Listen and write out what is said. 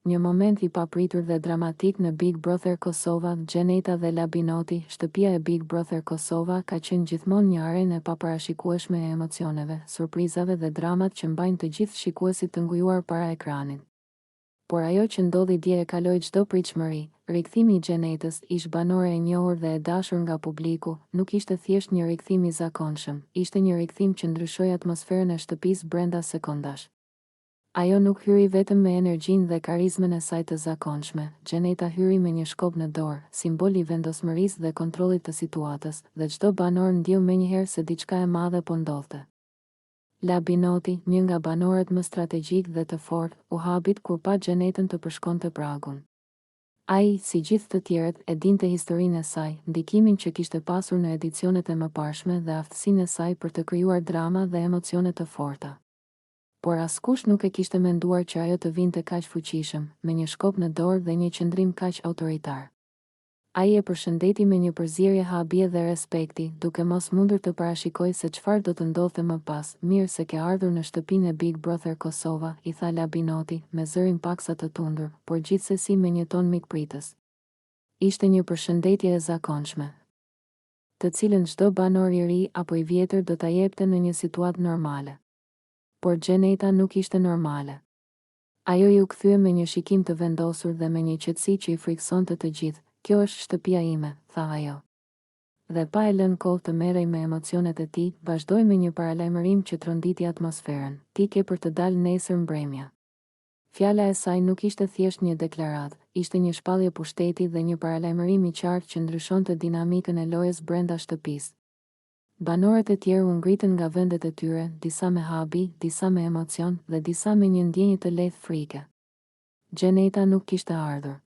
Një moment i papritur dhe dramatik në Big Brother Kosova, Gjeneta dhe Labinoti, shtëpia e Big Brother Kosova ka qenë gjithmonë një arenë e paparashikueshme e emocioneve, surprizave dhe dramat që mbajnë të gjithë shikuesit të ngujuar para ekranin. Por ajo që ndodhi dje e kaloi çdo pritshmëri. Rikthimi i Gjenetës, ish banore e njohur dhe e dashur nga publiku, nuk ishte thjesht një rikthim i zakonshëm, ishte një rikthim që ndryshoi atmosferën e shtëpisë brenda sekondash. Ajo nuk hyri vetëm me energjinë dhe karizmën e saj të zakonshme. Gjeneta hyri me një shkop në dorë, simbol i vendosmërisë dhe kontrollit të situatës, dhe çdo banor ndjeu menjëherë se diçka e madhe po ndodhte. Labinoti, një nga banorët më strategjik dhe të fortë, u habit kur pa Gjenetën të përshkonte pragun. Ai, si gjithë të tjerët, e dinte historinë e saj, ndikimin që kishte pasur në edicionet e mëparshme dhe aftësinë e saj për të krijuar drama dhe emocione të forta. Por askush nuk e kishte menduar që ajo të vinte kaq fuqishëm, me një shkop në dorë dhe një qëndrim kaq autoritar. Ai e përshëndeti me një përzierje habie dhe respekti, duke mos mundur të parashikojë se çfarë do të ndodhte më pas. Mirë se ke ardhur në shtëpinë e Big Brother Kosova, i tha Labinoti, me zërin paksa të tundur, por gjithsesi me një ton mikpritës. Ishte një përshëndetje e zakonshme, të cilën çdo banor i ri apo i vjetër do ta jepte në një situatë normale. Por Gjeneta nuk ishte normale. Ajo ju kthye me një shikim të vendosur dhe me një qetësi që i friksonte të gjithë. Kjo është shtëpia ime, tha ajo. Dhe pa e lënë kohë të merrej me emocionet e tij, vazhdoi me një paralajmërim që tronditi atmosferën. Ti ke për të dalë nesër mbrëmja. Fjala e saj nuk ishte thjesht një deklaratë, ishte një shpallje pushteti dhe një paralajmërim i qartë që ndryshonte dinamikën e lojës brenda shtëpisë. Banorët e tjerë u ngritën nga vendet e tyre, disa me habi, disa me emocion dhe disa me një ndjenjë të lehtë frike. Gjeneta nuk kishte ardhur.